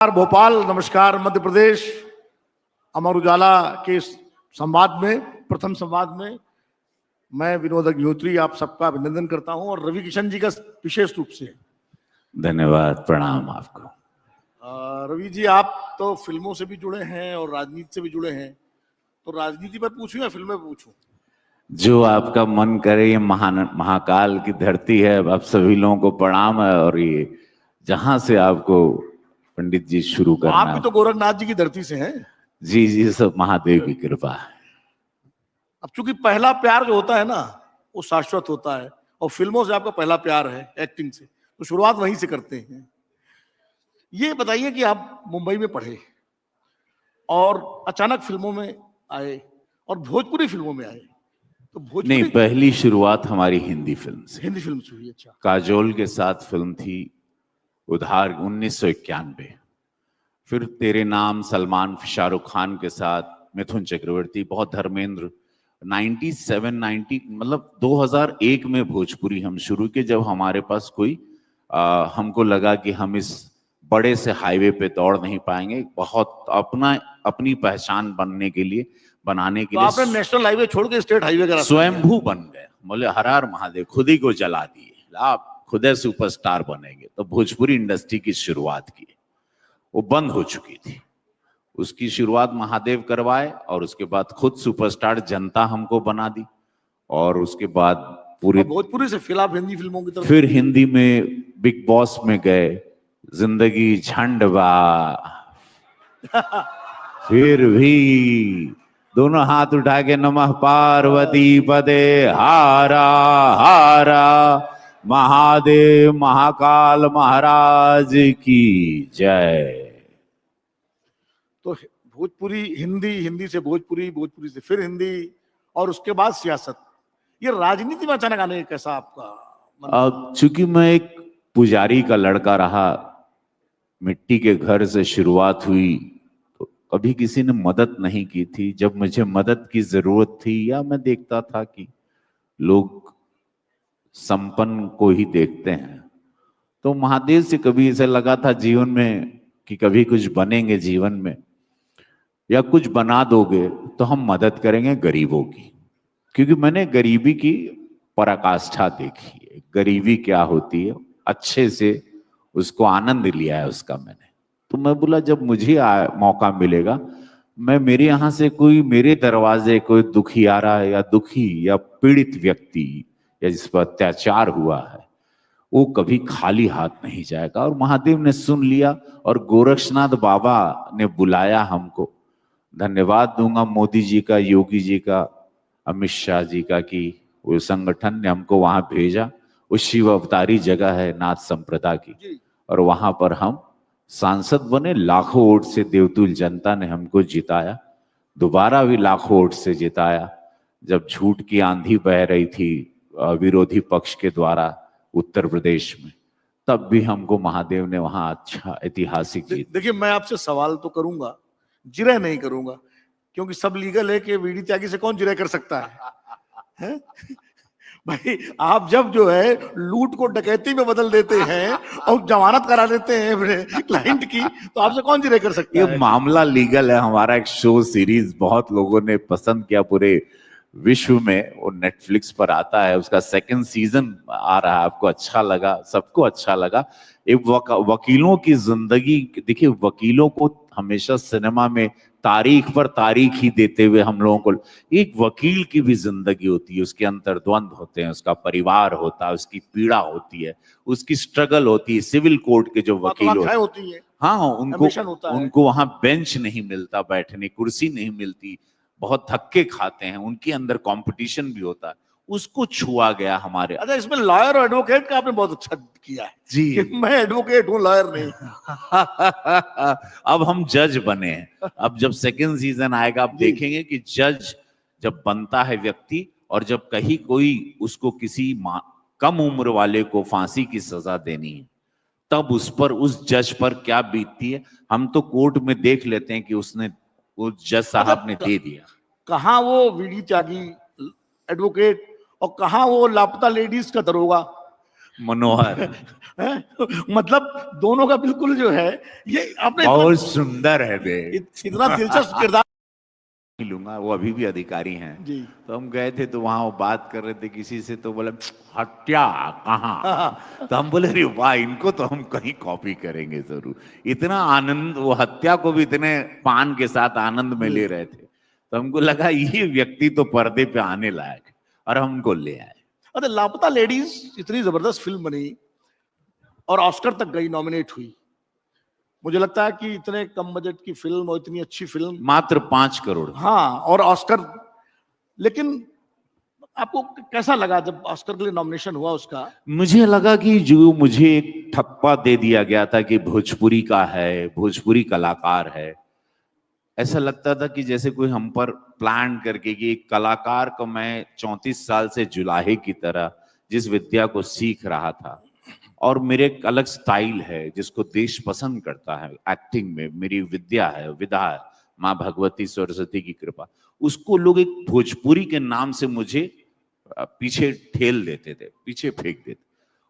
नमस्कार भोपाल, नमस्कार मध्य प्रदेश। अमर उजाला के संवाद में, प्रथम संवाद में मैं विनोद अग्निहोत्री आप सबका अभिनंदन करता हूं और रवि किशन जी का विशेष रूप से धन्यवाद, प्रणाम आपको। रवि जी, आप तो फिल्मों से भी जुड़े हैं और राजनीति से भी जुड़े हैं, तो राजनीति पर पूछूं या फिल्में पर पूछूं? जो आपका मन करे। ये महाकाल की धरती है, आप सभी लोगों को प्रणाम है। और ये जहां से आपको पंडित जी शुरू तो करना। आप भी तो गोरखनाथ जी की धरती से हैं। जी जी, सब महादेव की कृपा है। अब चूंकि पहला प्यार जो होता है ना, वो शाश्वत होता है, और फिल्मों से आपका पहला प्यार है, एक्टिंग से, तो शुरुआत वहीं से करते हैं। ये बताइए कि आप मुंबई में पढ़े और अचानक फिल्मों में आए और भोजपुरी फिल्मों में आए, तो नहीं, भोजपुरी पहली शुरुआत हमारी हिंदी फिल्म से। हिंदी फिल्म से हुई। अच्छा। काजोल के साथ फिल्म थी उधार 1991। फिर तेरे नाम सलमान शाहरुख खान के साथ, मिथुन चक्रवर्ती, बहुत धर्मेंद्र। 97 90 मतलब 2001 में भोजपुरी हम शुरू किए, जब हमारे पास कोई हमको लगा कि हम इस बड़े से हाईवे पे दौड़ नहीं पाएंगे। बहुत अपनी पहचान बनाने के तो आपने नेशनल हाईवे छोड़ के स्टेट हाईवे का रास्ता स्वयंभू बन गए। बोले हर हर महादेव, खुद ही को जला दिए, आप खुद सुपरस्टार बनेंगे। तो भोजपुरी इंडस्ट्री की शुरुआत की, वो बंद हो चुकी थी। उसकी शुरुआत महादेव करवाए और उसके बाद खुद सुपरस्टार जनता हमको बना दी। और उसके बाद पूरी भोजपुरी से फिर आप हिंदी फिल्मों की तरफ, फिर हिंदी में बिग बॉस में गए, जिंदगी झंडवा। फिर भी दोनों हाथ उठा के नमः पार्वती पदे हारा हारा महादेव महाकाल महाराज की जय। तो भोजपुरी हिंदी, हिंदी से भोजपुरी, भोजपुरी से फिर हिंदी, और उसके बाद सियासत। ये राजनीति में अचानक आने कैसा आपका मन? अब चूंकि मैं एक पुजारी का लड़का रहा, मिट्टी के घर से शुरुआत हुई, तो कभी किसी ने मदद नहीं की थी। जब मुझे मदद की जरूरत थी, या मैं देखता था कि लोग संपन्न को ही देखते हैं, तो महादेव से कभी ऐसा लगा था जीवन में कि कभी कुछ बनेंगे जीवन में, या कुछ बना दोगे तो हम मदद करेंगे गरीबों की। क्योंकि मैंने गरीबी की पराकाष्ठा देखी है, गरीबी क्या होती है, अच्छे से उसको आनंद लिया है उसका मैंने। तो मैं बोला जब मुझे मौका मिलेगा, मैं मेरे यहाँ से कोई, मेरे दरवाजे कोई दुखियारा या दुखी या पीड़ित व्यक्ति या जिस पर अत्याचार हुआ है, वो कभी खाली हाथ नहीं जाएगा। और महादेव ने सुन लिया और गोरक्षनाथ बाबा ने बुलाया हमको। धन्यवाद दूंगा मोदी जी का, योगी जी का, अमित शाह जी का, कि वो संगठन ने हमको वहां भेजा। वो शिव अवतारी जगह है नाथ संप्रदाय की, और वहां पर हम सांसद बने। लाखों वोट से देवतुल जनता ने हमको जिताया, दोबारा भी लाखों वोट से जिताया। जब झूठ की आंधी बह रही थी विरोधी पक्ष के द्वारा उत्तर प्रदेश में, तब भी हमको महादेव ने वहां अच्छा ऐतिहासिक जीत। देखिए, मैं आपसे सवाल तो करूंगा, जिरह नहीं करूंगा, क्योंकि सब लीगल है कि वीडी त्यागी से कौन जिरह कर सकता है? भाई, आप जब जो है लूट को डकैती में बदल देते हैं और जमानत करा देते हैं अपने क्लाइंट की, तो आपसे कौन जिरह कर सकता है? ये मामला लीगल है। हमारा एक शो सीरीज बहुत लोगों ने पसंद किया पूरे विश्व में, वो नेटफ्लिक्स पर आता है, उसका सेकंड सीजन आ रहा है। आपको अच्छा लगा, सबको अच्छा लगा। एक वकीलों की जिंदगी, देखिए वकीलों को हमेशा सिनेमा में तारीख पर तारीख ही देते हुए हम लोगों को, एक वकील की भी जिंदगी होती है, उसके अंतर्द्वंद होते हैं, उसका परिवार होता है, उसकी पीड़ा होती है, उसकी स्ट्रगल होती है। सिविल कोर्ट के जो वकील होती है, हाँ, उनको वहां बेंच नहीं मिलता, बैठने कुर्सी नहीं मिलती, बहुत धक्के खाते हैं, उनके अंदर कंपटीशन भी होता है। उसको छुआ गया हमारे। अच्छा, इसमें लॉयर और एडवोकेट का आपने बहुत अच्छा किया है जी। कि मैं एडवोकेट हूं, लॉयर नहीं। अब हम जज बने हैं। अब जब सेकंड सीजन आएगा, आप देखेंगे कि जज जब बनता है व्यक्ति, और जब कहीं कोई उसको किसी कम उम्र वाले को फांसी की सजा देनी है, तब उस जज पर क्या बीतती है। हम तो कोर्ट में देख लेते हैं कि उसने, उस जज साहब ने दे दिया। कहां वो वीडी त्यागी एडवोकेट और कहां वो लापता लेडीज का दरोगा? मनोहर, मतलब दोनों का बिल्कुल जो है, ये आपने बहुत सुंदर है बे। इतना दिलचस्प किरदार लूंगा, वो अभी भी अधिकारी हैं। जी। तो हम गए थे तो वहां वो बात कर रहे थे किसी से, तो बोले हत्या कहाँ। तो हम बोले अरे वाह, इनको तो हम कहीं कॉपी करेंगे जरूर। इतना आनंद, वो हत्या को भी इतने पान के साथ आनंद में ले रहे थे, तो हमको लगा ये व्यक्ति तो पर्दे पे आने लायक है, और हम उनको ले आए। अरे लापता लेडीज इतनी जबरदस्त फिल्म बनी और ऑस्कर तक गई, नॉमिनेट हुई। मुझे लगता है कि इतने कम बजट की फिल्म और इतनी अच्छी फिल्म, मात्र 5 करोड़। हाँ, और ऑस्कर। लेकिन आपको कैसा लगा जब ऑस्कर के लिए नॉमिनेशन हुआ उसका? मुझे लगा कि जो मुझे एक ठप्पा दे दिया गया था कि भोजपुरी का है, भोजपुरी कलाकार है, ऐसा लगता था कि जैसे कोई हम पर प्लान करके कि एक कलाकार को मैं 34 साल से जुलाहे की तरह जिस विद्या को सीख रहा था, और मेरे एक अलग स्टाइल है जिसको देश पसंद करता है, एक्टिंग में मेरी विद्या है, विधा है, माँ भगवती सरस्वती की कृपा, उसको लोग एक भोजपुरी के नाम से मुझे पीछे ठेल देते थे, पीछे फेंक देते।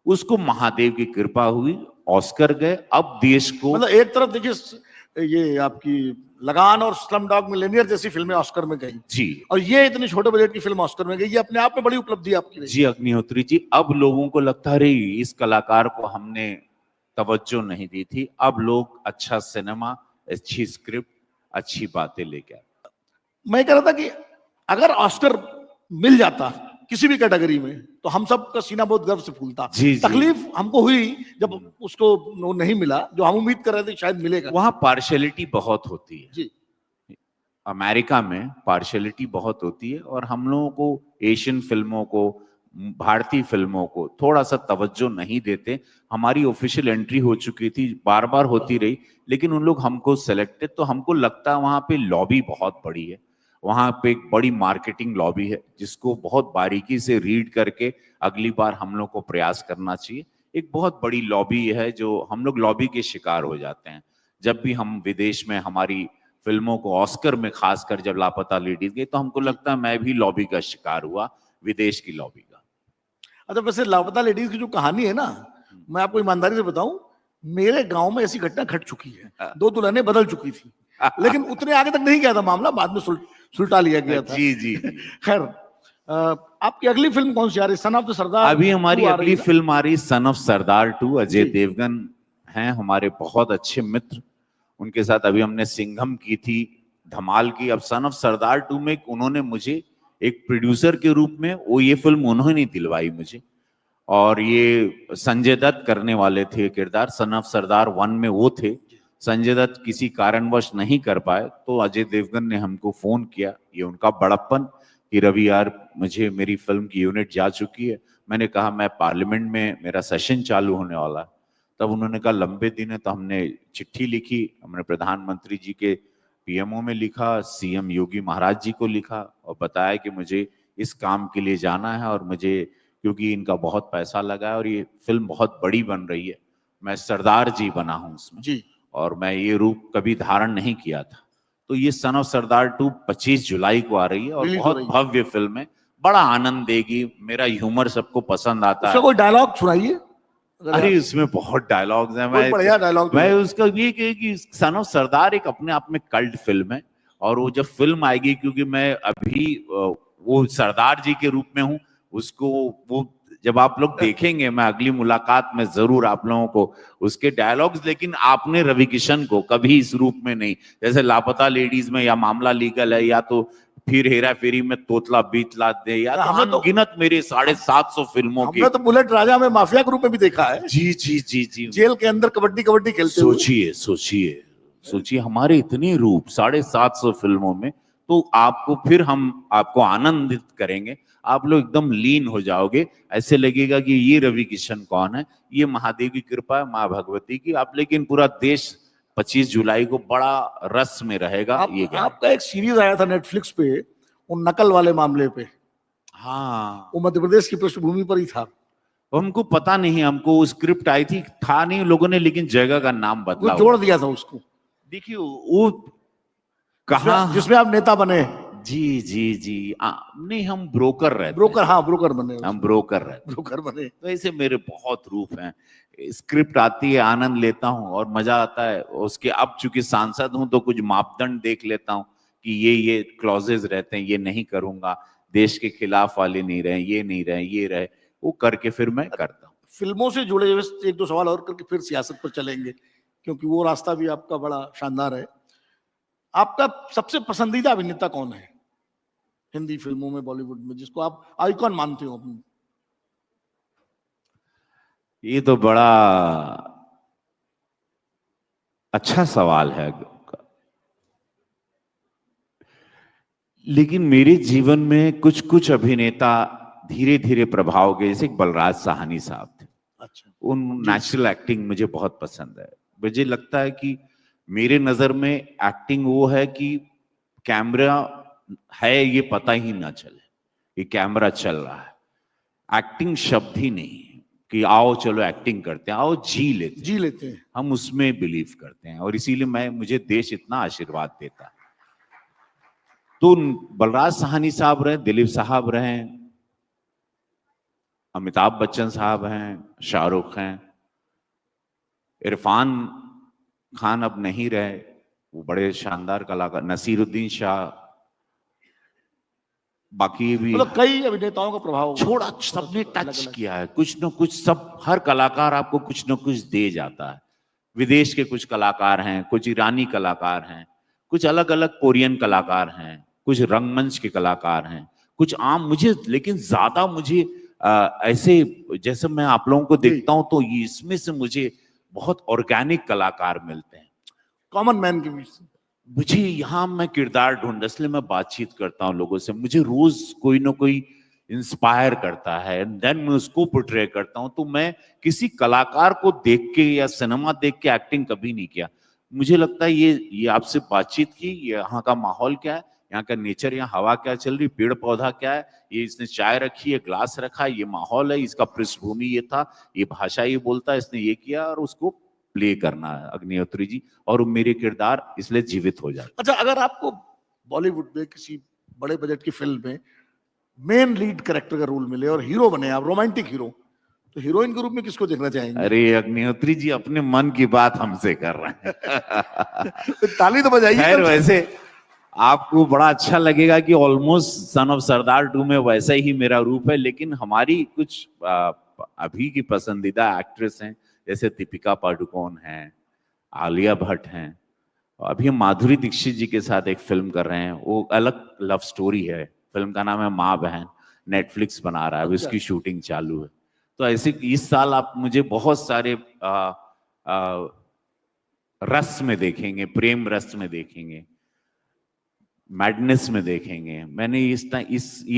उसको महादेव की कृपा हुई, ऑस्कर गए। अब देश को, मतलब एक तरफ देखिए ये आपकी लगान और स्लम डॉग मिलियनेयर जैसी फिल्में ऑस्कर में गई जी, और ये इतनी छोटे बजट की फिल्म ऑस्कर में गई, ये अपने आप में बड़ी उपलब्धि आपकी रही। जी अग्निहोत्री जी, अब लोगों को लगता है रे इस कलाकार को हमने तवज्जो नहीं दी थी। अब लोग अच्छा सिनेमा, अच्छी स्क्रिप्ट, अच्छी बातें लेके आए। मैं कह रहा था कि अगर ऑस्कर मिल जाता किसी भी कैटेगरी में तो हम सब का सीना बहुत गर्व से फूलता। जी, जी। तकलीफ हमको हुई जब उसको वो नहीं मिला, जो हम उम्मीद कर रहे थे शायद मिलेगा। वहां पार्शियलिटी बहुत होती है जी। अमेरिका में, पार्शियलिटी बहुत होती है, और हम लोगों को एशियन फिल्मों को, भारतीय फिल्मों को थोड़ा सा तवज्जो नहीं देते। हमारी ऑफिशियल एंट्री हो चुकी थी, बार बार होती रही, लेकिन उन लोग हमको सेलेक्टेड, तो हमको लगता है वहां पे लॉबी बहुत बड़ी है, वहां पे एक बड़ी मार्केटिंग लॉबी है जिसको बहुत बारीकी से रीड करके अगली बार हम लोग को प्रयास करना चाहिए। एक बहुत बड़ी लॉबी है, जो हम लोग लॉबी के शिकार हो जाते हैं। जब भी हम विदेश में हमारी फिल्मों को ऑस्कर में, खासकर जब लापता लेडीज गई, तो हमको लगता है मैं भी लॉबी का शिकार हुआ, विदेश की लॉबी का। अच्छा, वैसे लापता लेडीज की जो कहानी है ना, मैं आपको ईमानदारी से बताऊं, मेरे गांव में ऐसी घटना घट चुकी है। 2 दुल्हनें बदल चुकी थी, लेकिन उतने आगे तक नहीं गया था मामला, बाद में सुलटा लिया गया था। जी जी। खैर, आपकी अगली फिल्म कौन सी आ रही? सन ऑफ द सरदार। अभी हमारी अगली फिल्म आ रही सन ऑफ सरदार 2। अजय जी। देवगन हैं हमारे बहुत अच्छे मित्र, उनके साथ अभी हमने सिंघम की थी, धमाल की। अब सन ऑफ सरदार 2 में उन्होंने मुझे एक प्रोड्यूसर के रूप में, वो ये फिल्म उन्होंने दिलवाई मुझे, और ये संजय दत्त करने वाले थे किरदार। सन ऑफ सरदार 1 में वो थे, संजय दत्त किसी कारणवश नहीं कर पाए, तो अजय देवगन ने हमको फोन किया, ये उनका बड़प्पन कि रवि यार मुझे मेरी फिल्म की यूनिट जा चुकी है। मैंने कहा मैं पार्लियामेंट में, मेरा सेशन चालू होने वाला। तब उन्होंने कहा लंबे दिन है, तो हमने चिट्ठी लिखी, हमने प्रधानमंत्री जी के पीएमओ में लिखा, सीएम योगी महाराज जी को लिखा और बताया कि मुझे इस काम के लिए जाना है, और मुझे क्योंकि इनका बहुत पैसा लगा है और ये फिल्म बहुत बड़ी बन रही है, मैं सरदार जी बना हूं उसमें जी। और मैं ये रूप कभी धारण नहीं किया था। तो ये सन ऑफ सरदार 2 25 जुलाई को आ रही है और रिलीज हो बहुत रही है। भव्य फिल्म है, बड़ा आनंद देगी। मेरा ह्यूमर सबको पसंद आता उसका है। कोई डायलॉग सुनाइए। अरे इसमें बहुत डायलॉग्स हैं। बहुत बढ़िया डायलॉग मैं है। उसका ये कि सन ऑफ सरदार एक अपने आप में कल्ट फिल्म है, और वो जब फिल्म आएगी, क्योंकि मैं अभी वो सरदार जी के रूप में हूँ, उसको वो जब आप लोग देखेंगे, मैं अगली मुलाकात में जरूर आप लोगों को उसके डायलॉग्स, लेकिन आपने रवि किशन को कभी इस रूप में नहीं, जैसे लापता लेडीज में या मामला लीगल है, या तो फिर हेरा फेरी में तोतला बीतला दे, या तो हमने तो अनगिनत मेरे 750 फिल्मों की। हमने तो बुलेट राजा में माफिया के रूप में भी देखा है। जी जी जी जी। जेल के अंदर कबड्डी कबड्डी खेलते हुए। सोचिए सोचिए सोचिए, हमारे इतने रूप 750 फिल्मों में, तो आपको फिर हम आपको आनंदित करेंगे, आप लोग एकदम लीन हो जाओगे, ऐसे लगेगा कि ये रवि किशन कौन है, ये महादेव की कृपा है, माँ भगवती की। आप लेकिन पूरा देश 25 जुलाई को बड़ा रस में रहेगा। आपका एक सीरीज आया था नेटफ्लिक्स पे, वो नकल वाले मामले पे। हाँ, वो मध्य प्रदेश की पृष्ठभूमि पर ही था। हमको पता नहीं, हमको स्क्रिप्ट आई थी, था नहीं लोगों ने, लेकिन जगह का नाम बदला, वो जोड़ दिया था उसको। देखिए वो कहा, जिसमें आप नेता बने। जी जी जी नहीं, हम ब्रोकर रहते ब्रोकर, हाँ ब्रोकर बने, हैं, हम ब्रोकर रहते ब्रोकर बने। हैं। तो ऐसे मेरे बहुत रूप हैं। स्क्रिप्ट आती है, आनंद लेता हूँ और मजा आता है उसके। अब चूंकि सांसद हूं तो कुछ मापदंड देख लेता हूँ कि ये क्लॉजेज रहते हैं, ये नहीं करूंगा, देश के खिलाफ वाले नहीं रहे, ये नहीं रहे, ये रहे, वो करके फिर मैं करता हूँ। फिल्मों से जुड़े हुए एक दो सवाल और करके फिर सियासत पर चलेंगे, क्योंकि वो रास्ता भी आपका बड़ा शानदार है। आपका सबसे पसंदीदा अभिनेता कौन है हिंदी फिल्मों में, बॉलीवुड में, जिसको आप आइकॉन मानते हो अपनी? ये तो बड़ा अच्छा सवाल है, लेकिन मेरे जीवन में कुछ कुछ अभिनेता धीरे धीरे प्रभाव गए। जैसे बलराज साहनी साहब थे, अच्छा, उन नेचुरल एक्टिंग मुझे बहुत पसंद है। मुझे लगता है कि मेरे नजर में एक्टिंग वो है कि कैमरा है ये पता ही ना चले कि कैमरा चल रहा है। एक्टिंग शब्द ही नहीं है कि आओ चलो एक्टिंग करते हैं, आओ जी लेते हैं, हम उसमें बिलीव करते हैं। और इसीलिए मुझे देश इतना आशीर्वाद देता है। तो बलराज साहनी साहब रहे, दिलीप साहब रहे, अमिताभ बच्चन साहब हैं, शाहरुख हैं, इरफान खान अब नहीं रहे, वो बड़े शानदार कलाकार, नसीरुद्दीन शाह, बाकी भी मतलब कई अभिनेताओं का प्रभाव छोड़ा, सबने टच किया है कुछ न कुछ। सब, हर कलाकार आपको कुछ न कुछ दे जाता है। विदेश के कुछ कलाकार हैं, कुछ ईरानी कलाकार हैं, कुछ अलग अलग कोरियन कलाकार हैं, कुछ रंगमंच के कलाकार हैं, कुछ आम। मुझे लेकिन ज्यादा मुझे ऐसे, जैसे मैं आप लोगों को देखता हूं तो इसमें से मुझे बहुत ऑर्गेनिक कलाकार मिलते हैं, कॉमन मैन के बीच से। मुझे यहाँ मैं किरदार ढूंढ, इसलिए मैं बातचीत करता हूँ लोगों से। मुझे रोज कोई ना कोई इंस्पायर करता है, देन मैं उसको पोर्ट्रे करता हूँ। तो मैं किसी कलाकार को देख के या सिनेमा देख के एक्टिंग कभी नहीं किया। मुझे लगता है ये आपसे बातचीत की, ये यहाँ का माहौल क्या है, यहाँ का नेचर, यहाँ हवा क्या चल रही, पेड़ पौधा क्या है, ये इसने चाय रखी है, ग्लास रखा है, ये माहौल है, इसका पृष्ठभूमि ये था, ये भाषा ये बोलता है, इसने ये किया, और उसको प्ले करना है अग्निहोत्री जी, और मेरे किरदार इसलिए जीवित हो जाते। अच्छा, अगर आपको बॉलीवुड में किसी बड़े बजट की फिल्म में मेन लीड कैरेक्टर का रोल मिले और हीरो बने आप, रोमांटिक हीरो, तो हीरोइन के रूप में किसको देखना चाहेंगे? अरे अग्निहोत्री जी अपने मन की बात हमसे कर रहे हैं। ताली तो बजाइए। खैर, वैसे आपको बड़ा अच्छा लगेगा कि ऑलमोस्ट सन ऑफ सरदार 2 में वैसा ही मेरा रूप है। लेकिन हमारी कुछ अभी की पसंदीदा एक्ट्रेस हैं, जैसे दीपिका पादुकोण हैं, आलिया भट्ट हैं। अभी हम माधुरी दीक्षित जी के साथ एक फिल्म कर रहे हैं, वो अलग लव स्टोरी है। फिल्म का नाम है माँ बहन, नेटफ्लिक्स बना रहा है, अच्छा। उसकी शूटिंग चालू है। तो ऐसे इस साल आप मुझे बहुत सारे रस में देखेंगे, प्रेम रस में देखेंगे, मैडनेस में देखेंगे। मैंने ये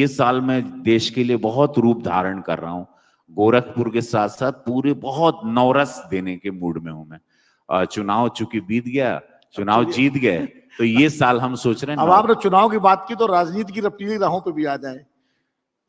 साल में देश के लिए बहुत रूप धारण कर रहा हूँ। गोरखपुर के साथ साथ पूरे बहुत नवरस देने के मूड में हूं मैं। चुनाव चूंकि बीत गया, चुनाव जीत गए, तो ये साल हम सोच रहे हैं। अब आपने चुनाव की बात की तो राजनीति की रफ्तीली राहों पे भी आ जाए।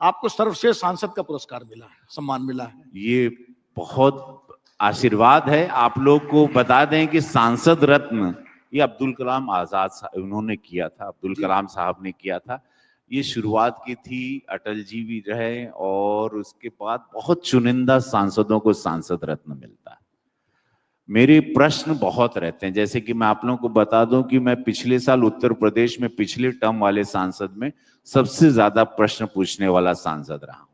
आपको सर्वश्रेष्ठ सांसद का पुरस्कार मिला है, सम्मान मिला है। ये बहुत आशीर्वाद है। आप लोग को बता दें कि सांसद रत्न ये अब्दुल कलाम आजाद साहब उन्होंने किया था, अब्दुल कलाम साहब ने किया था। ये शुरुआत की थी, अटल जी भी रहे, और उसके बाद बहुत चुनिंदा सांसदों को सांसद रत्न मिलता है। मेरे प्रश्न बहुत रहते हैं, जैसे कि मैं आप लोगों को बता दूं कि मैं पिछले साल उत्तर प्रदेश में पिछले टर्म वाले सांसद में सबसे ज्यादा प्रश्न पूछने वाला सांसद रहा हूं।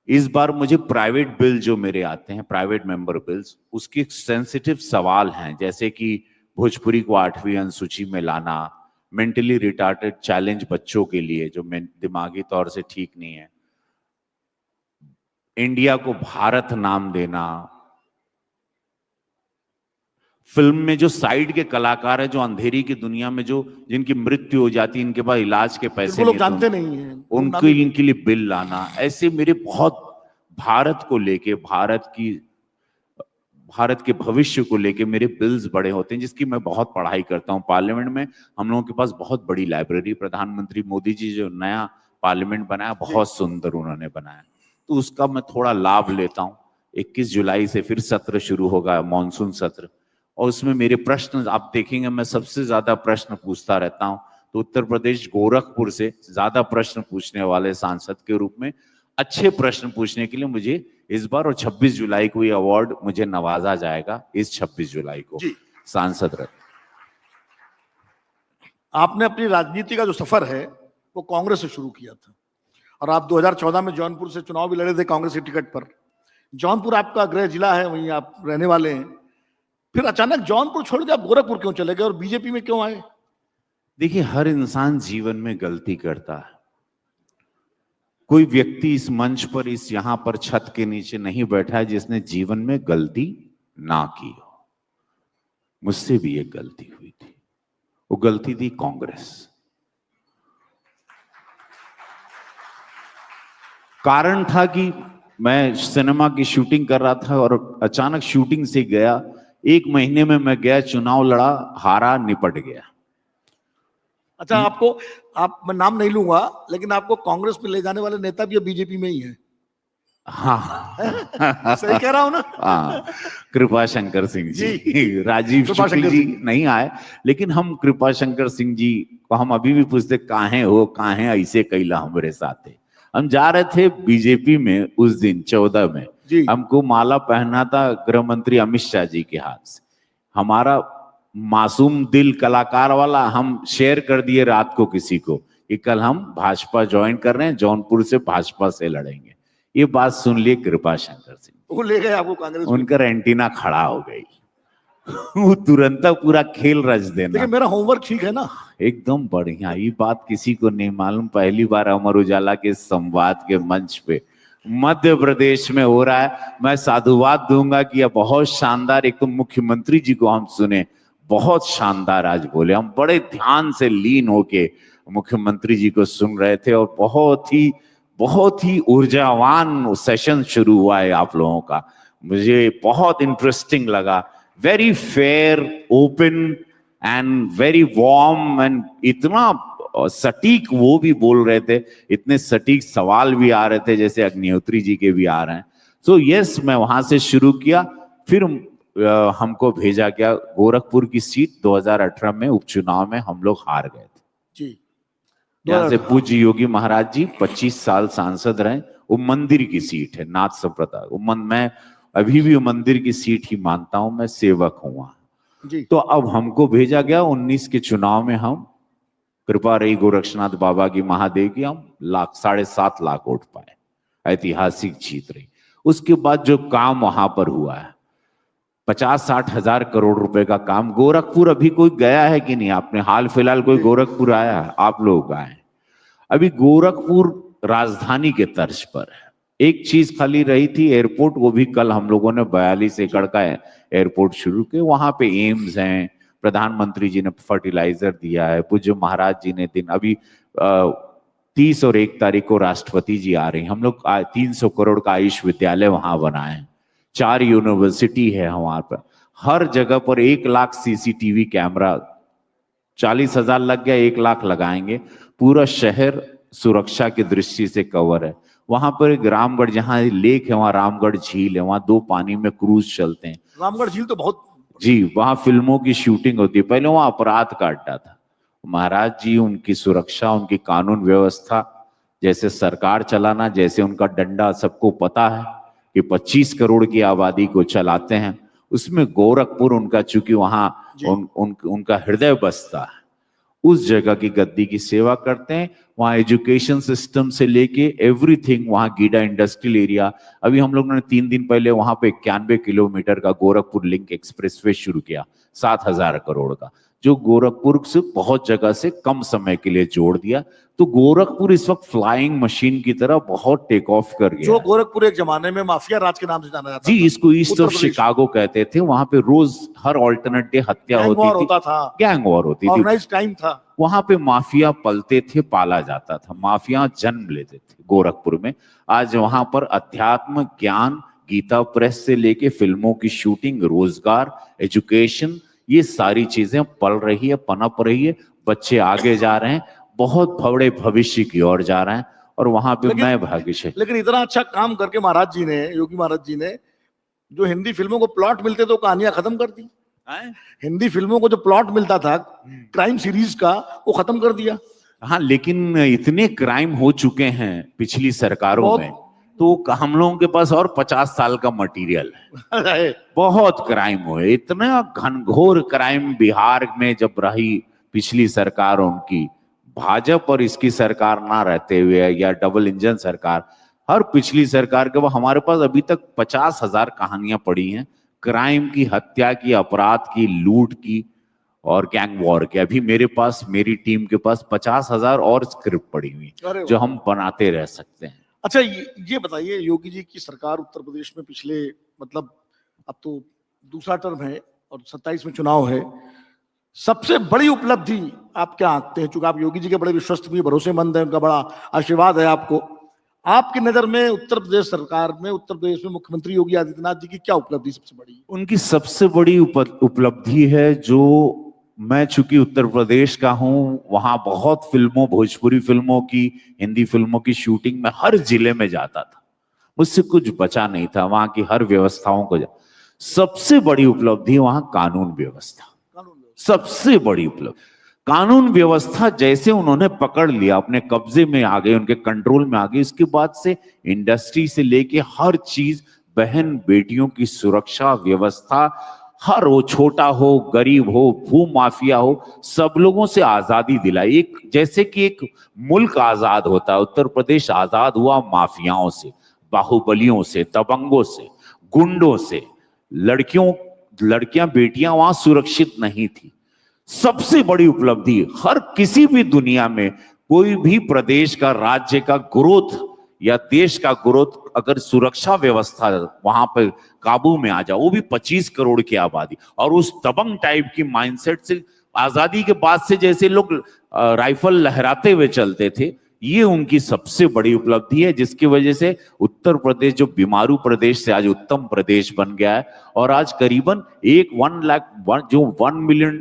इस बार मुझे प्राइवेट बिल जो मेरे आते हैं, प्राइवेट मेंबर बिल्स, उसके सेंसिटिव सवाल हैं, जैसे कि भोजपुरी को 8वीं अनुसूची में लाना, मेंटली रिटार्टेड चैलेंज बच्चों के लिए जो दिमागी तौर से ठीक नहीं है, इंडिया को भारत नाम देना, फिल्म में जो साइड के कलाकार है, जो अंधेरी की दुनिया में जो जिनकी मृत्यु हो जाती है, इनके पास इलाज के पैसे लोग जानते नहीं हैं, उनको इनके लिए बिल लाना। ऐसे मेरे बहुत भारत को लेके, भारत के भविष्य को लेके मेरे बिल्स बड़े होते हैं, जिसकी मैं बहुत पढ़ाई करता हूं। पार्लियामेंट में हम लोगों के पास बहुत बड़ी लाइब्रेरी, प्रधानमंत्री मोदी जी जो नया पार्लियामेंट बनाया, बहुत सुंदर उन्होंने बनाया, तो उसका मैं थोड़ा लाभ लेता हूं। 21 जुलाई से फिर सत्र शुरू होगा, मानसून सत्र, और उसमें मेरे प्रश्न आप देखेंगे, मैं सबसे ज्यादा प्रश्न पूछता रहता हूं। तो उत्तर प्रदेश गोरखपुर से ज्यादा प्रश्न पूछने वाले सांसद के रूप में अच्छे प्रश्न पूछने के लिए मुझे इस बार और 26 जुलाई को ये अवार्ड मुझे नवाजा जाएगा, इस 26 जुलाई को जी। सांसद रत्न। आपने अपनी राजनीति का जो सफर है वो कांग्रेस से शुरू किया था और आप 2014 में जौनपुर से चुनाव भी लड़े थे कांग्रेस की टिकट पर। जौनपुर आपका गृह जिला है, वहीं आप रहने वाले हैं। फिर अचानक जौनपुर छोड़ के आप गोरखपुर क्यों चले गए और बीजेपी में क्यों आए? देखिए, हर इंसान जीवन में गलती करता है। कोई व्यक्ति इस मंच पर, इस यहां पर छत के नीचे नहीं बैठा है जिसने जीवन में गलती ना की हो। मुझसे भी एक गलती हुई थी, वो गलती थी कांग्रेस। कारण था कि मैं सिनेमा की शूटिंग कर रहा था और अचानक शूटिंग से गया, 1 महीने में मैं गया, चुनाव लड़ा, हारा, निपट गया। अच्छा, मैं नाम नहीं लूंगा, लेकिन आपको कांग्रेस में ले जाने वाले नेता भी बीजेपी में ही है। हाँ सही कह रहा हूं ना? हाँ, कृपा शंकर सिंह जी, जी। राजीव कृपा शुक्ल शंकर जी सिंह। नहीं आए, लेकिन हम कृपा शंकर सिंह जी को हम अभी भी पूछते, कहां हो, कहां है, ऐसे कैला हमारे साथ है। हम जा रहे थे बीजेपी में उस दिन 14 में जी। हमको माला पहना था गृह मंत्री अमित शाह जी के हाथ से। हमारा मासूम दिल कलाकार वाला हम शेयर कर दिए रात को किसी को कि कल हम भाजपा ज्वाइन कर रहे हैं, जौनपुर से भाजपा से लड़ेंगे। ये बात सुन लिए कृपा शंकर सिंह, वो ले गए आपको कांग्रेस में। उनका एंटीना खड़ा हो गई। वो तुरंत पूरा खेल रच देना। लेकिन मेरा होमवर्क ठीक है ना? एकदम बढ़िया। ये बात किसी को नहीं मालूम, पहली बार अमर उजाला के संवाद के मंच पे मध्य प्रदेश में हो रहा है। मैं साधुवाद दूंगा कि यह बहुत शानदार, एक तो मुख्यमंत्री जी को हम सुने, बहुत शानदार आज बोले, हम बड़े ध्यान से लीन होके मुख्यमंत्री जी को सुन रहे थे और बहुत ही ऊर्जावान सेशन शुरू हुआ है आप लोगों का। मुझे बहुत इंटरेस्टिंग लगा, very fair, open and very warm and इतना सटीक वो भी बोल रहे थे, इतने सटीक सवाल भी आ रहे थे जैसे अग्निहोत्री जी के भी आ रहे हैं। सो यस, मैं वहां से शुरू किया। फिर हमको भेजा गया गोरखपुर की सीट। 2018 में उपचुनाव में हम लोग हार गए थे जी। जहां से पूज्य योगी महाराज जी 25 साल सांसद रहे। वो मंदिर की सीट है, नाथ संप्रदाय। मैं अभी भी वो मंदिर की सीट ही मानता हूं, मैं सेवक हूं वहां जी। तो अब हमको भेजा गया 19 के चुनाव में। हम कृपा रही गोरक्षनाथ बाबा की, महादेव की, हम 7.5 लाख वोट पाए, ऐतिहासिक जीत रही। उसके बाद जो काम वहां पर हुआ है, 50-60 हजार करोड़ रुपए का काम। गोरखपुर अभी कोई गया है कि नहीं? आपने हाल फिलहाल कोई गोरखपुर आया है? आप लोग आए? अभी गोरखपुर राजधानी के तर्ज पर है। एक चीज खाली रही थी, एयरपोर्ट, वो भी कल हम लोगों ने 42 एकड़ का एयरपोर्ट शुरू किया। वहां पे एम्स हैं, प्रधानमंत्री जी ने फर्टिलाइजर दिया है, पूज्य महाराज जी ने दिन अभी 30 और 1 तारीख को राष्ट्रपति जी आ रहे हैं। हम लोग 300 करोड़ का आयुष विद्यालय वहां बनाए, 4 यूनिवर्सिटी है वहां पर, हर जगह पर 1 लाख सीसीटीवी कैमरा। 40,000 लग गया, 1 लाख लगाएंगे। पूरा शहर सुरक्षा की दृष्टि से कवर है। वहां पर एक रामगढ़, जहां लेक है, वहां रामगढ़ झील है, वहां 2 पानी में क्रूज चलते हैं। रामगढ़ झील तो बहुत, जी, वहां फिल्मों की शूटिंग होती है। पहले वहां अपराध का अड्डा था। महाराज जी उनकी सुरक्षा, उनकी कानून व्यवस्था, जैसे सरकार चलाना, जैसे उनका डंडा सबको पता है कि 25 करोड़ की आबादी को चलाते हैं, उसमें गोरखपुर उनका, चूंकि वहां उनका हृदय बसता है, उस जगह की गद्दी की सेवा करते हैं। वहाँ एजुकेशन सिस्टम से लेके एवरीथिंग, वहाँ गीडा इंडस्ट्रियल एरिया। अभी हम लोगों ने 3 दिन पहले वहां पे 91 किलोमीटर का गोरखपुर लिंक एक्सप्रेसवे शुरू किया, 7,000 करोड़ का, जो गोरखपुर से बहुत जगह से कम समय के लिए जोड़ दिया। तो गोरखपुर इस वक्त फ्लाइंग मशीन की तरह बहुत टेक ऑफ कर गया। जो गोरखपुर एक जमाने में माफिया राज के नाम से जाना जाता जी, था। इसको ईस्ट ऑफ शिकागो कहते थे। वहां पे रोज हर ऑल्टरनेट डे हत्या होती थी, होता था, गैंग वॉर होती थी, ऑर्गेनाइज्ड क्राइम था। वहां पे माफिया पलते थे, पाला जाता था, माफिया जन्म लेते थे गोरखपुर में। आज वहां पर अध्यात्म, ज्ञान, गीता प्रेस से लेके फिल्मों की शूटिंग, रोजगार, एजुकेशन, ये सारी चीजें पल रही है, पनप रही है। बच्चे आगे जा रहे हैं, बहुत बड़े भविष्य की ओर जा रहे हैं। और वहां पे मैं भाग्यशाली। लेकिन इतना अच्छा काम करके महाराज जी ने, योगी महाराज जी ने, जो हिंदी फिल्मों को प्लॉट मिलते तो कहानियां खत्म कर दी। हिंदी फिल्मों को जो प्लॉट मिलता था क्राइम सीरीज का, वो खत्म कर दिया। हाँ, लेकिन इतने क्राइम हो चुके हैं पिछली सरकारों में, तो हम लोगों के पास और 50 साल का मटेरियल है। बहुत क्राइम हुए, इतना घनघोर क्राइम बिहार में जब रही पिछली सरकार उनकी, भाजपा और इसकी सरकार ना रहते हुए या डबल इंजन सरकार, हर पिछली सरकार के वो हमारे पास अभी तक 50,000 कहानियां पड़ी हैं क्राइम की, हत्या की, अपराध की, लूट की और गैंग वॉर के। अभी मेरे पास, मेरी टीम के पास 50,000 और स्क्रिप्ट पड़ी हुई जो हम बनाते रह सकते हैं। अच्छा, ये बताइए, योगी जी की सरकार उत्तर प्रदेश में पिछले, मतलब अब तो दूसरा टर्म है और 27 में चुनाव है, सबसे बड़ी उपलब्धि आप क्या आंकते हैं? चूंकि आप योगी जी के बड़े विश्वस्त भी, भरोसेमंद है, उनका बड़ा आशीर्वाद है आपको, आपकी नजर में उत्तर प्रदेश सरकार में, उत्तर प्रदेश में मुख्यमंत्री योगी आदित्यनाथ जी की क्या उपलब्धि सबसे बड़ी है? उनकी सबसे बड़ी उपलब्धि है, जो मैं चूंकि उत्तर प्रदेश का हूं, वहां बहुत फिल्मों, भोजपुरी फिल्मों की, हिंदी फिल्मों की शूटिंग में हर जिले में जाता था, मुझसे कुछ बचा नहीं था, वहां की हर व्यवस्थाओं को सबसे बड़ी उपलब्धि वहां कानून व्यवस्था, सबसे बड़ी उपलब्धि कानून व्यवस्था। जैसे उन्होंने पकड़ लिया, अपने कब्जे में आ गए, उनके कंट्रोल में आ गए, इसके बाद से इंडस्ट्री से लेके हर चीज, बहन बेटियों की सुरक्षा व्यवस्था, हर वो छोटा हो, गरीब हो, भू माफिया हो, सब लोगों से आजादी दिलाई। एक जैसे कि एक मुल्क आजाद होता है, उत्तर प्रदेश आजाद हुआ माफियाओं से, बाहुबलियों से, दबंगों से, गुंडों से। लड़कियां बेटियां वहां सुरक्षित नहीं थी। सबसे बड़ी उपलब्धि, हर किसी भी दुनिया में कोई भी प्रदेश का, राज्य का ग्रोथ या देश का ग्रोथ, अगर सुरक्षा व्यवस्था वहां पर काबू में आ जाए, वो भी 25 करोड़ की आबादी, और उस दबंग टाइप की माइंडसेट से, आजादी के बाद से जैसे लोग राइफल लहराते हुए चलते थे, ये उनकी सबसे बड़ी उपलब्धि है, जिसकी वजह से उत्तर प्रदेश जो बीमारू प्रदेश से आज उत्तम प्रदेश बन गया है। और आज करीबन 1 लाख, जो 1 मिलियन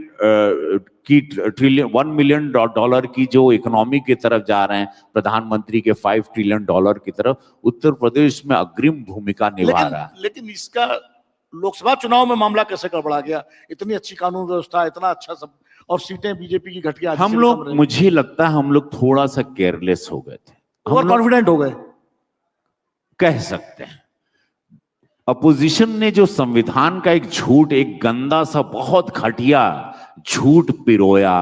की ट्रिलियन, $1 मिलियन की जो इकोनॉमी की तरफ जा रहे हैं, प्रधानमंत्री के $5 ट्रिलियन की तरफ, उत्तर प्रदेश में अग्रिम भूमिका निभा रहा है। लेकिन इसका लोकसभा चुनाव में मामला कैसे गड़बड़ा गया? इतनी अच्छी कानून व्यवस्था, इतना अच्छा सब, और सीटें बीजेपी की घट गया। हम लोग, मुझे लगता है हम लोग थोड़ा सा केयरलेस हो गए थे, ओवर कॉन्फिडेंट हो गए, कह सकते हैं। अपोजिशन ने जो संविधान का एक झूठ, एक गंदा सा, बहुत घटिया झूठ पिरोया,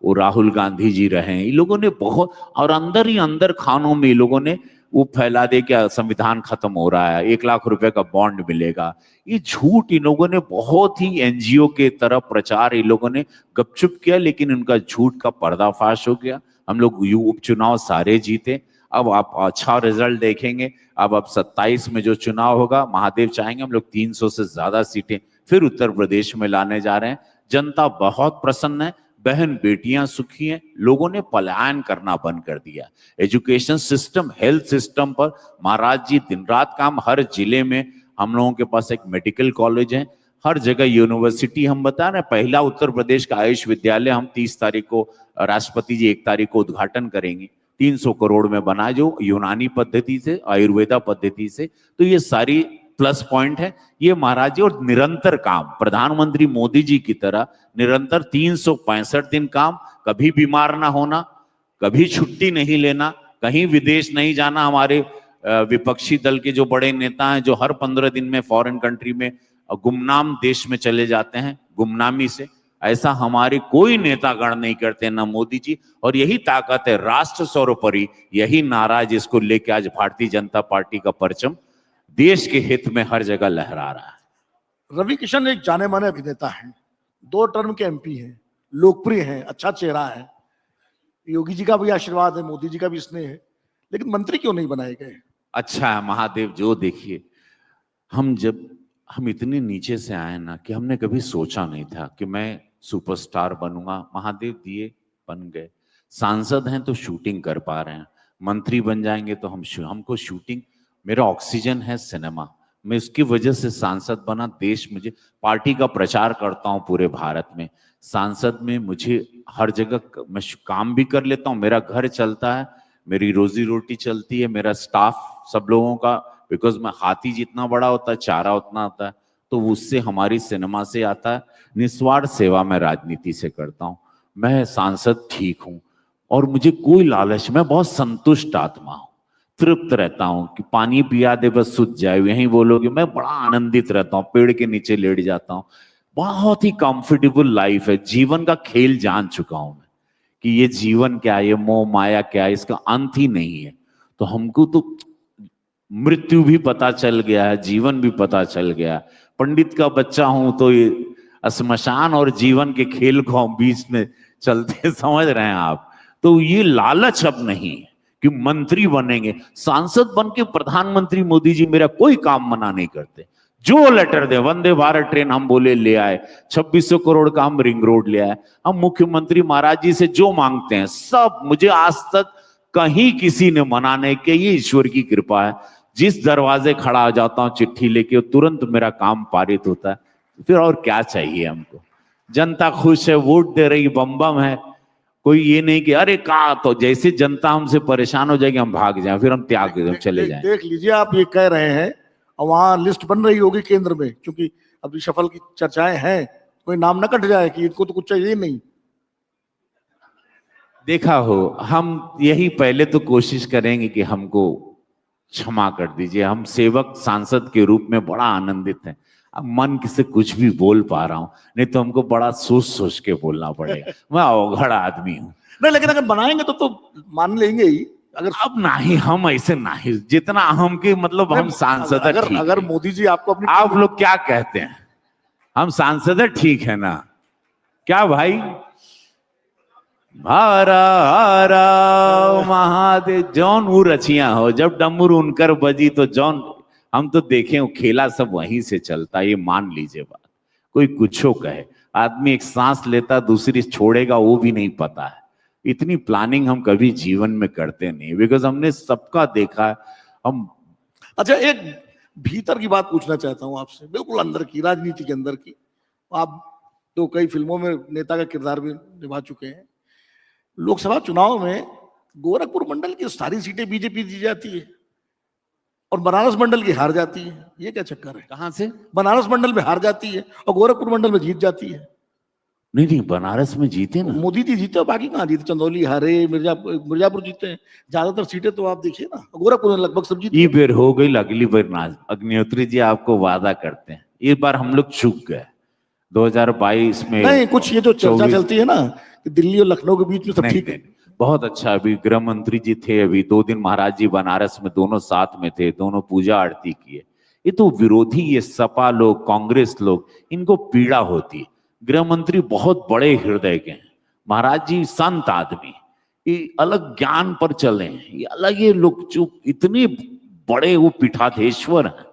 वो राहुल गांधी जी रहे, इन लोगों ने बहुत, और अंदर ही अंदर खानों में इन लोगों ने वो फैला दे कि संविधान खत्म हो रहा है, 1 लाख रुपए का बॉन्ड मिलेगा। ये झूठ इन लोगों ने बहुत ही एनजीओ के तरफ प्रचार इन लोगों ने गपचुप किया, लेकिन उनका झूठ का पर्दाफाश हो गया। हम लोग उपचुनाव सारे जीते। अब आप अच्छा रिजल्ट देखेंगे। अब 27 में जो चुनाव होगा, महादेव चाहेंगे हम लोग 300 से ज्यादा सीटें फिर उत्तर प्रदेश में लाने जा रहे हैं। जनता बहुत प्रसन्न है, बहन बेटियां सुखी हैं, लोगों ने पलायन करना बंद कर दिया। एजुकेशन सिस्टम, हेल्थ सिस्टम पर महाराज जी दिन रात काम। हर जिले में हम लोगों के पास एक मेडिकल कॉलेज है, हर जगह यूनिवर्सिटी। हम बता रहे हैं, पहला उत्तर प्रदेश का आयुष विद्यालय हम 30 तारीख को, राष्ट्रपति जी 1 तारीख को उद्घाटन करेंगे। 300 करोड़ में बना, जो यूनानी पद्धति से, आयुर्वेदा पद्धति से। तो ये सारी प्लस पॉइंट है ये महाराज जी। और निरंतर काम, प्रधानमंत्री मोदी जी की तरह निरंतर 365 दिन काम, कभी बीमार ना होना, कभी छुट्टी नहीं लेना, कहीं विदेश नहीं जाना। हमारे विपक्षी दल के जो बड़े नेता हैं, जो हर 15 दिन में फॉरेन कंट्री में, गुमनाम देश में चले जाते हैं गुमनामी से, ऐसा हमारे कोई नेतागण नहीं करते, ना मोदी जी। और यही ताकत है, राष्ट्र सर्वोपरि, यही नारा जिसको लेके आज भारतीय जनता पार्टी का परचम देश के हित में हर जगह लहरा रहा है। रवि किशन एक जाने माने अभिनेता हैं, 2 टर्म के एमपी हैं, लोकप्रिय हैं, अच्छा चेहरा है, योगी जी का भी आशीर्वाद है, मोदी जी का भी स्नेह है, लेकिन मंत्री क्यों नहीं बनाए गए? अच्छा है महादेव, जो देखिए, हम इतने नीचे से आए ना कि हमने कभी सोचा नहीं था कि मैं सुपरस्टार बनूंगा। महादेव दिए, बन गए। सांसद हैं तो शूटिंग कर पा रहे हैं, मंत्री बन जाएंगे तो हमको शूटिंग, मेरा ऑक्सीजन है सिनेमा, मैं उसकी वजह से सांसद बना। देश, मुझे पार्टी का प्रचार करता हूं पूरे भारत में, सांसद में मुझे हर जगह मैं काम भी कर लेता हूं, मेरा घर चलता है, मेरी रोजी रोटी चलती है, मेरा स्टाफ सब लोगों का, बिकॉज मैं हाथी जितना बड़ा होता है चारा उतना होता है, तो उससे हमारी सिनेमा से आता है। निस्वार्थ सेवा मैं राजनीति से करता हूं। मैं सांसद ठीक हूं और मुझे कोई लालच, मैं बहुत संतुष्ट आत्मा हूं, तृप्त रहता हूं कि पानी पिया दे बस सूझ जाए, यही बोलोगे। मैं बड़ा आनंदित रहता हूं, पेड़ के नीचे लेट जाता हूं। बहुत ही कंफर्टेबल लाइफ है। जीवन का खेल जान चुका हूं मैं कि ये जीवन क्या है, ये मोह माया क्या है, इसका अंत ही नहीं है। तो हमको तो मृत्यु भी पता चल गया है, जीवन भी पता चल गया है। पंडित का बच्चा हूं तो ये श्मशान और जीवन के खेल को हम बीच में चलते समझ रहे हैं आप। तो ये लालच अब नहीं है कि मंत्री बनेंगे, सांसद बन के प्रधानमंत्री मोदी जी मेरा कोई काम मना नहीं करते। जो लेटर दे, वंदे भारत ट्रेन हम बोले ले आए, 2600 करोड़ का हम रिंग रोड ले आए, हम मुख्यमंत्री महाराज जी से जो मांगते हैं सब, मुझे आज तक कहीं किसी ने मना नहीं किया। ये ईश्वर की कृपा है। जिस दरवाजे खड़ा हो जाता हूं चिट्ठी लेके, तुरंत मेरा काम पारित होता है। फिर और क्या चाहिए हमको? जनता खुश है, वोट दे रही, बम बम है। कोई ये नहीं कि अरे कहा, तो जैसे जनता हमसे परेशान हो जाएगी हम भाग जाएं, फिर हम त्याग दें, चले जाएं। देख लीजिए, आप ये कह रहे हैं और वहां लिस्ट बन रही होगी केंद्र में, क्योंकि अभी सफल की चर्चाएं हैं, कोई नाम न कट जाए कि इनको तो कुछ चाहिए नहीं। देखा हो, हम यही पहले तो कोशिश करेंगे कि हमको क्षमा कर दीजिए। हम सेवक सांसद के रूप में बड़ा आनंदित हैं। अब मन से कुछ भी बोल पा रहा हूं, नहीं तो हमको बड़ा सोच सोच के बोलना पड़ेगा। मैं अवघड़ आदमी हूं। नहीं, लेकिन अगर बनाएंगे तो मान लेंगे ही। अगर अब नहीं, हम ऐसे नहीं, जितना हम के मतलब हम सांसद है, ठीक अगर है। मोदी जी आपको अपनी, आप लोग क्या कहते हैं, हम सांसद है, ठीक है ना? क्या भाई? हरा हरा महादेव, जौन वो रचियां हो, जब डमरू उनकर बजी तो जौन, हम तो देखे हो खेला सब वहीं से चलता। ये मान लीजिए बात। कोई कुछो कहे, आदमी एक सांस लेता दूसरी छोड़ेगा वो भी नहीं पता है। इतनी प्लानिंग हम कभी जीवन में करते नहीं, बिकॉज हमने सबका देखा है। हम अच्छा, एक भीतर की बात पूछना चाहता हूं आपसे, बिल्कुल अंदर की, राजनीति के अंदर की। आप तो कई फिल्मों में नेता का किरदार भी निभा चुके हैं। लोकसभा चुनाव में गोरखपुर मंडल की सारी सीटें बीजेपी दी जाती है और बनारस मंडल की हार जाती है। ये क्या चक्कर है? कहां से? बनारस मंडल में हार जाती है और गोरखपुर मंडल में जीत जाती है। नहीं नहीं, बनारस में जीते ना, मोदी जी जीते, बाकी कहाँ जीते? चंदौली हारे, मिर्जापुर जीते हैं। ज्यादातर सीटें तो आप देखिए ना, गोरखपुर में लगभग सब जीते। ये बेर हो गई, अगली बार ना। अग्निहोत्री जी आपको वादा करते हैं, इस बार हम लोग चूक गए 2022 में। नहीं, कुछ ये जो चर्चा चलती है ना कि दिल्ली और लखनऊ के बीच में सब ठीक है। बहुत अच्छा। अभी गृह मंत्री जी थे, अभी 2 दिन महाराज जी बनारस में, दोनों साथ में थे, दोनों पूजा आरती किए। ये तो विरोधी, ये सपा लोग, कांग्रेस लोग, इनको पीड़ा होती है। गृह मंत्री बहुत बड़े हृदय के हैं, महाराज जी संत आदमी, ये अलग ज्ञान पर चले हैं, ये अलग, ये लोग चुप, इतने बड़े वो पीठाधीश्वर हैं।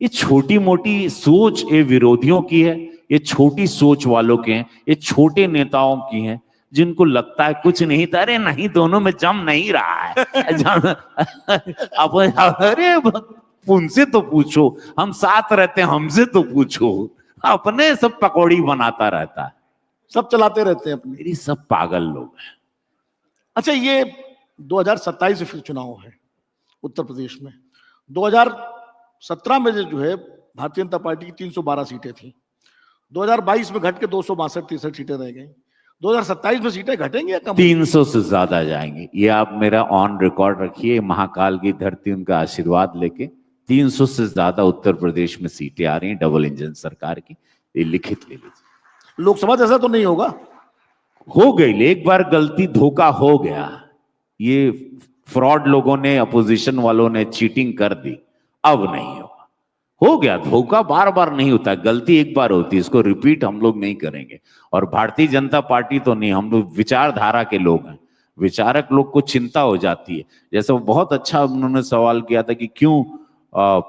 ये छोटी मोटी सोच ये विरोधियों की है, ये छोटी सोच वालों के हैं, ये छोटे नेताओं की हैं, जिनको लगता है कुछ नहीं था। अरे नहीं, दोनों में जम नहीं रहा है। अब अरे उनसे तो पूछो, हम साथ रहते हैं, हमसे तो पूछो। अपने सब पकौड़ी बनाता रहता है, सब चलाते रहते हैं अपने। मेरी सब पागल लोग हैं। अच्छा, ये 2027 में फिर चुनाव है उत्तर प्रदेश में। 2017 में जो है भारतीय जनता पार्टी की 312 सीटें थी, 2022 में घट के 262-63 सीटें रह गई। 2027 में सीटें घटेंगी या कम? 300 से ज्यादा जाएंगी। ये आप मेरा ऑन रिकॉर्ड रखिए, महाकाल की धरती उनका आशीर्वाद लेके 300 से ज्यादा उत्तर प्रदेश में सीटें आ रही हैं डबल इंजन सरकार की। ये लिखित ले लीजिए। लोकसभा जैसा तो नहीं होगा? हो गई, एक बार गलती, धोखा हो गया। ये फ्रॉड लोगों ने, अपोजिशन वालों ने चीटिंग कर दी, अब नहीं होगा। हो गया धोखा, बार बार नहीं होता, गलती एक बार होती है, इसको रिपीट हम लोग नहीं करेंगे। और भारतीय जनता पार्टी तो नहीं, हम लोग विचारधारा के लोग हैं। विचारक लोग को चिंता हो जाती है। जैसे वो बहुत अच्छा उन्होंने सवाल किया था कि क्यों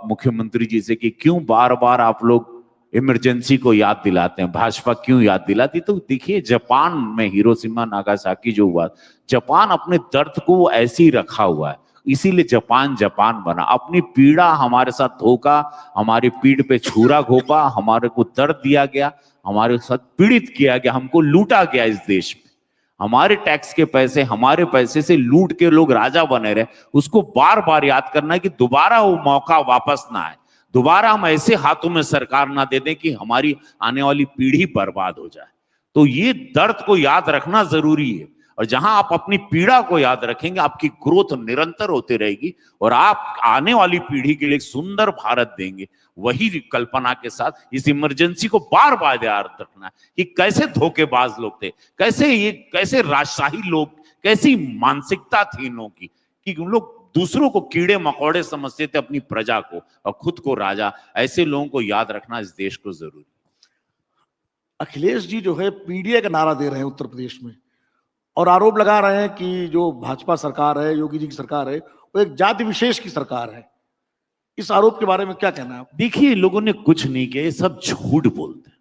मुख्यमंत्री जी से, कि क्यों बार बार आप लोग इमरजेंसी को याद दिलाते हैं, भाजपा क्यों याद दिलाती? तो देखिए, जापान में हिरोशिमा नागासाकी जो हुआ, जापान अपने दर्द को ऐसे ही रखा हुआ है, इसीलिए जापान जापान बना। अपनी पीड़ा हमारे साथ धोखा, हमारी पीठ पे छुरा घोपा, हमारे को दर्द दिया गया, हमारे साथ पीड़ित किया गया, हमको लूटा गया इस देश में। हमारे टैक्स के पैसे, हमारे पैसे से लूट के लोग राजा बने रहे, उसको बार बार याद करना है कि दोबारा वो मौका वापस ना आए। दोबारा हम ऐसे हाथों में सरकार ना दे दें कि हमारी आने वाली पीढ़ी बर्बाद हो जाए। तो ये दर्द को याद रखना जरूरी है, और जहां आप अपनी पीड़ा को याद रखेंगे आपकी ग्रोथ निरंतर होती रहेगी और आप आने वाली पीढ़ी के लिए एक सुंदर भारत देंगे। वही कल्पना के साथ इस इमरजेंसी को बार बार याद रखना कि कैसे धोखेबाज लोग थे, कैसे राजशाही लोग, कैसी मानसिकता थी इन लोगों की कि उन लोग दूसरों को कीड़े मकोड़े समझते थे, अपनी प्रजा को, और खुद को राजा। ऐसे लोगों को याद रखना इस देश को जरूरी। अखिलेश जी जो है पीडीए का नारा दे रहे हैं उत्तर प्रदेश में, और आरोप लगा रहे हैं कि जो भाजपा सरकार है, योगी जी की सरकार है, वो एक जाति विशेष की सरकार है। इस आरोप के बारे में क्या कहना है आप? देखिए, लोगों ने कुछ नहीं किया, ये सब झूठ बोलते हैं।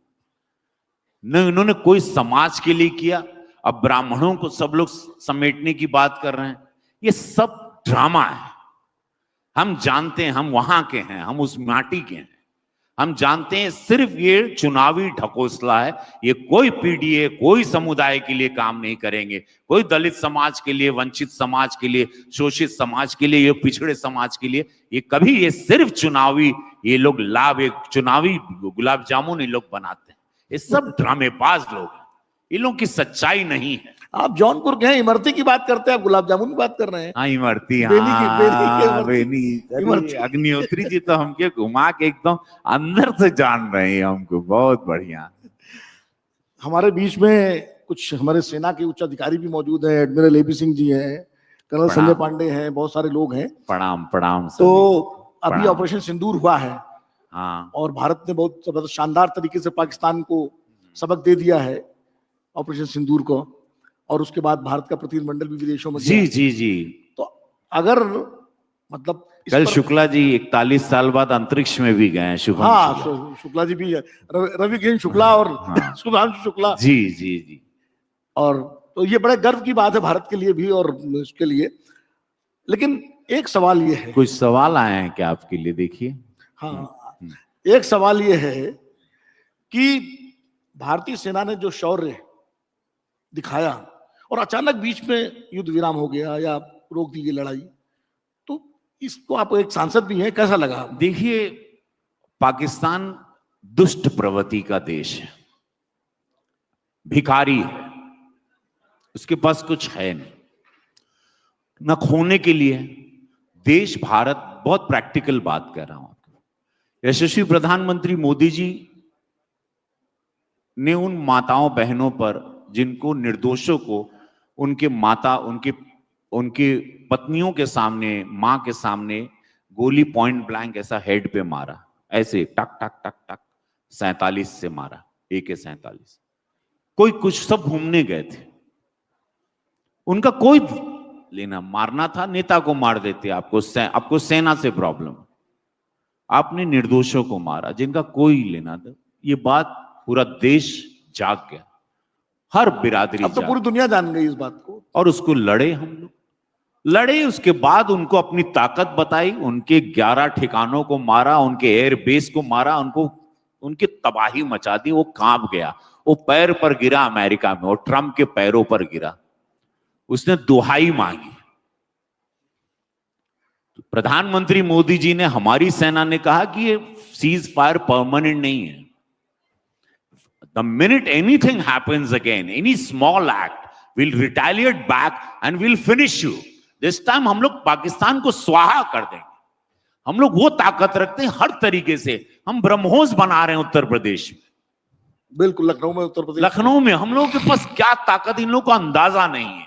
न इन्होंने कोई समाज के लिए किया, अब ब्राह्मणों को सब लोग समेटने की बात कर रहे हैं। ये सब ड्रामा है। हम जानते हैं, हम वहां के हैं, हम उस माटी के हैं। हम जानते हैं सिर्फ ये चुनावी ढकोसला है। ये कोई पीडीए, कोई समुदाय के लिए काम नहीं करेंगे, कोई दलित समाज के लिए, वंचित समाज के लिए, शोषित समाज के लिए, ये पिछड़े समाज के लिए। ये कभी, ये सिर्फ चुनावी, ये लोग लाभ, एक चुनावी गुलाब जामुन ये लोग बनाते हैं। ये सब ड्रामेबाज लोग हैं, इन लोगों की सच्चाई नहीं है। आप जौनपुर के हैं, इमरती की बात करते हैं, आप गुलाब जामुन की बात कर रहे हैं। हाँ, इमरती, इमरती। अग्निहोत्री जी तो हमके घुमा के एकदम अंदर से जान रहे हैं हमको, बहुत बढ़िया। हमारे बीच में कुछ हमारे सेना के उच्च अधिकारी भी मौजूद हैं, एडमिरल एपी सिंह जी हैं, कर्नल संजय पांडे हैं, बहुत सारे लोग हैं। प्रणाम प्रणाम। तो अभी ऑपरेशन सिंदूर हुआ है, हाँ, और भारत ने बहुत शानदार तरीके से पाकिस्तान को सबक दे दिया है ऑपरेशन सिंदूर को, और उसके बाद भारत का प्रतिनिधिमंडल भी विदेशों में जी जी जी। तो अगर मतलब कल शुक्ला जी 41 साल बाद अंतरिक्ष में भी गए हैं। शुक्ला जी भी, रवि किरण शुक्ला और सुधांशु शुक्ला जी जी जी। और तो ये बड़े गर्व की बात है भारत के लिए भी और उसके लिए। लेकिन एक सवाल ये है, कुछ सवाल आए हैं क्या आपके लिए? देखिए, हाँ, एक सवाल ये है कि भारतीय सेना ने जो शौर्य दिखाया और अचानक बीच में युद्ध विराम हो गया या रोक दी गई लड़ाई, तो इसको आप एक सांसद भी हैं, कैसा लगा? देखिए, पाकिस्तान दुष्ट प्रवृत्ति का देश है, भिखारी है, उसके पास कुछ है नहीं, न खोने के लिए। देश भारत, बहुत प्रैक्टिकल बात कर रहा हूं आपको, यशस्वी प्रधानमंत्री मोदी जी ने उन माताओं बहनों पर, जिनको निर्दोषों को उनके माता, उनके पत्नियों के सामने, मां के सामने गोली पॉइंट ब्लैंक ऐसा हेड पे मारा, ऐसे टक टक टक टक 47 से मारा, AK-47। कोई कुछ, सब घूमने गए थे, उनका कोई लेना, मारना था नेता को मार देते, आपको सेना से प्रॉब्लम, आपने निर्दोषों को मारा जिनका कोई लेना था। ये बात पूरा देश जाग गया, हर बिरादरी, अब तो पूरी दुनिया जान गई इस बात को, और उसको लड़े हम लोग, लड़े। उसके बाद उनको अपनी ताकत बताई, उनके 11 ठिकानों को मारा, उनके एयर बेस को मारा, उनकी तबाही मचा दी। वो कांप गया, वो पैर पर गिरा अमेरिका में, वो ट्रंप के पैरों पर गिरा, उसने दुहाई मांगी। तो प्रधानमंत्री मोदी जी ने, हमारी सेना ने कहा कि ये सीज फायर परमानेंट नहीं है। The minute anything happens again, any small act, we'll retaliate back and we'll finish you. This time हम लोग पाकिस्तान को स्वाहा कर देंगे। हम लोग वो ताकत रखते हैं हर तरीके से। हम ब्रह्मोस बना रहे हैं उत्तर प्रदेश में, बिल्कुल लखनऊ में, उत्तर प्रदेश लखनऊ में। हम लोगों के पास क्या ताकत, इन लोगों को अंदाजा नहीं है,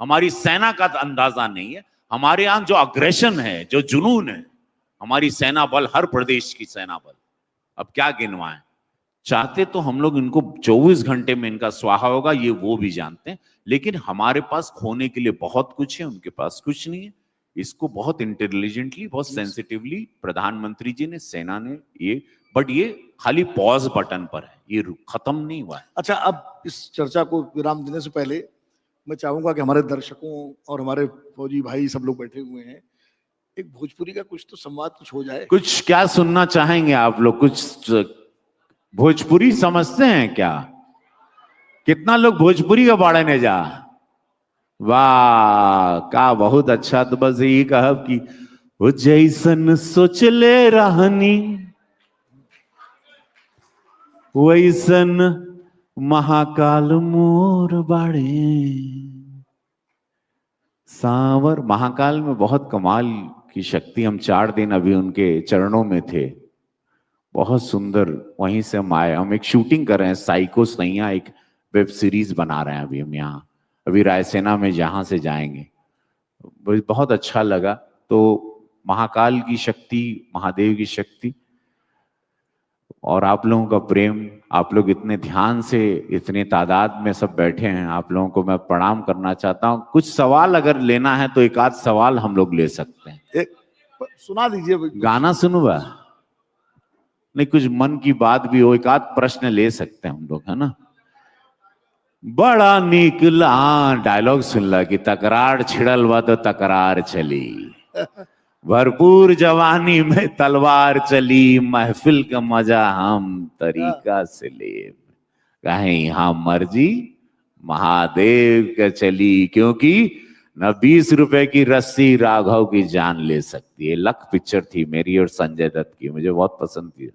हमारी सेना का अंदाजा नहीं है। हमारे यहाँ जो अग्रेशन है, जो जुनून है, हमारी सेना बल, हर प्रदेश की सेना बल, अब क्या गिनवाएं। चाहते तो हम लोग इनको 24 घंटे में इनका स्वाहा होगा, ये वो भी जानते हैं। लेकिन हमारे पास खोने के लिए बहुत कुछ है, उनके पास कुछ नहीं है। इसको बहुत इंटेलिजेंटली, बहुत सेंसिटिवली प्रधानमंत्री जी ने, सेना ने बट ये खाली पॉज बटन पर है, ये खत्म नहीं हुआ है। अच्छा, अब इस चर्चा को विराम देने से पहले मैं चाहूंगा कि हमारे दर्शकों और हमारे फौजी भाई सब लोग बैठे हुए हैं, एक भोजपुरी का कुछ तो संवाद कुछ हो जाए। कुछ क्या सुनना चाहेंगे आप लोग? कुछ भोजपुरी समझते हैं क्या? कितना लोग भोजपुरी का बाड़े ने जा? वाह, का बहुत अच्छा। तो बस यही कहा कि वो जैसन सोच ले रहनी वैसन महाकाल मोर बाड़े। सांवर महाकाल में बहुत कमाल की शक्ति। हम 4 दिन अभी उनके चरणों में थे, बहुत सुंदर। वहीं से हम आए, हम एक शूटिंग कर रहे हैं, साइको सैया एक वेब सीरीज बना रहे हैं अभी हम यहाँ, अभी रायसेना में जहां से जाएंगे। बहुत अच्छा लगा। तो महाकाल की शक्ति, महादेव की शक्ति और आप लोगों का प्रेम, आप लोग इतने ध्यान से इतने तादाद में सब बैठे हैं, आप लोगों को मैं प्रणाम करना चाहता हूं। कुछ सवाल अगर लेना है तो एक आध सवाल हम लोग ले सकते हैं। एक सुना दीजिए। गाना सुनूंगा नहीं, कुछ मन की बात भी हो, एक आध प्रश्न ले सकते हैं हम लोग, है ना। बड़ा निकला डायलॉग सुन ला कि तकरार छिड़ल बा तो तकरार चली, भरपूर जवानी में तलवार चली, महफिल का मजा हम तरीका से ले, कहीं यहाँ मर्जी महादेव का चली, क्योंकि न 20 रुपए की रस्सी राघव की जान ले सकती है। लक पिक्चर थी मेरी और संजय दत्त की, मुझे बहुत पसंद थी।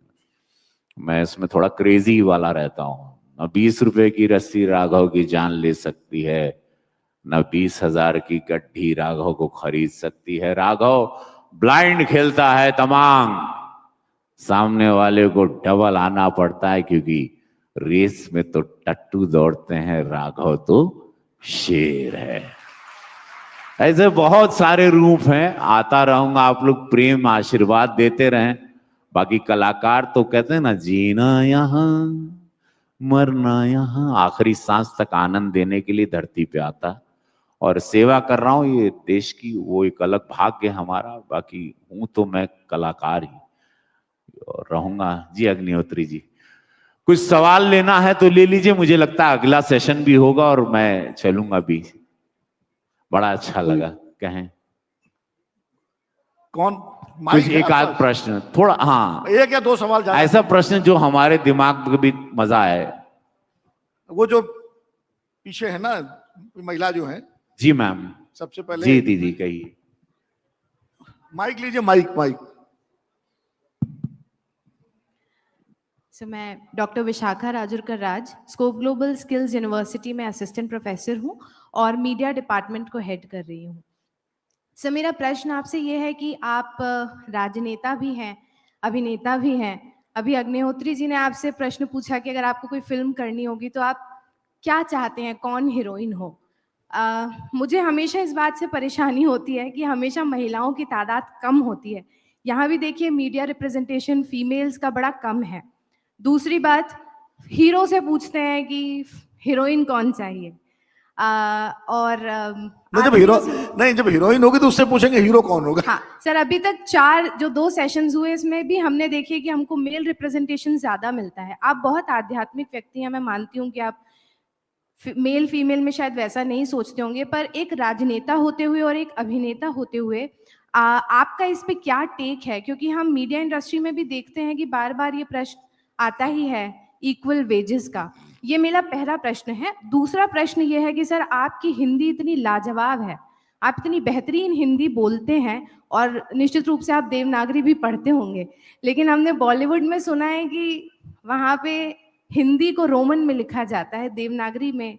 मैं इसमें थोड़ा क्रेजी वाला रहता हूँ। न 20 रुपए की रस्सी राघव की जान ले सकती है, न 20,000 की गड्ढी राघव को खरीद सकती है। राघव ब्लाइंड खेलता है तमाम, सामने वाले को डबल आना पड़ता है, क्योंकि रेस में तो टट्टू दौड़ते हैं, राघव तो शेर है। ऐसे बहुत सारे रूप हैं, आता रहूंगा, आप लोग प्रेम आशीर्वाद देते रहें। बाकी कलाकार तो कहते हैं ना, जीना यहाँ मरना यहाँ, आखिरी सांस तक आनंद देने के लिए धरती पे आता और सेवा कर रहा हूं ये देश की, वो एक अलग भाग्य है हमारा। बाकी हूं तो मैं कलाकार ही और रहूंगा। जी अग्निहोत्री जी, कुछ सवाल लेना है तो ले लीजिए, मुझे लगता है अगला सेशन भी होगा और मैं चलूंगा भी। बड़ा अच्छा लगा, कहें कौन कुछ एक आध प्रश्न थोड़ा, हाँ 1 या 2 सवाल ऐसा प्रश्न जो हमारे दिमाग में भी मजा आए। वो जो पीछे है ना महिला जो है। जी मैम, सबसे पहले जी दीदी कहिए। माइक लीजिए, माइक। मैं डॉक्टर विशाखा राजुरकर राज, स्कोप ग्लोबल स्किल्स यूनिवर्सिटी में असिस्टेंट प्रोफेसर हूँ और मीडिया डिपार्टमेंट को हेड कर रही हूँ। मेरा प्रश्न आपसे ये है कि आप राजनेता भी हैं, अभिनेता भी हैं। अभी अग्निहोत्री जी ने आपसे प्रश्न पूछा कि अगर आपको कोई फिल्म करनी होगी तो आप क्या चाहते हैं, कौन हीरोइन हो। मुझे हमेशा इस बात से परेशानी होती है कि हमेशा महिलाओं की तादाद कम होती है। यहाँ भी देखिए मीडिया रिप्रेजेंटेशन फीमेल्स का बड़ा कम है। दूसरी बात, हीरो से पूछते हैं कि हीरोइन कौन चाहिए। और जब हीरोइन होगी तो उससे पूछेंगे हीरो कौन होगा। हाँ सर, अभी तक 2 सेशंस हुए, इसमें भी हमने देखे कि हमको मेल रिप्रेजेंटेशन ज्यादा मिलता है। आप बहुत आध्यात्मिक व्यक्ति हैं, मैं मानती हूँ कि आप मेल फीमेल में शायद वैसा नहीं सोचते होंगे, पर एक राजनेता होते हुए और एक अभिनेता होते हुए आपका इस पे क्या टेक है? क्योंकि हम मीडिया इंडस्ट्री में भी देखते हैं कि बार बार ये प्रश्न आता ही है इक्वल वेजेस का। ये मेरा पहला प्रश्न है। दूसरा प्रश्न ये है कि सर आपकी हिंदी इतनी लाजवाब है, आप इतनी बेहतरीन हिंदी बोलते हैं और निश्चित रूप से आप देवनागरी भी पढ़ते होंगे, लेकिन हमने बॉलीवुड में सुना है कि वहाँ पे हिंदी को रोमन में लिखा जाता है, देवनागरी में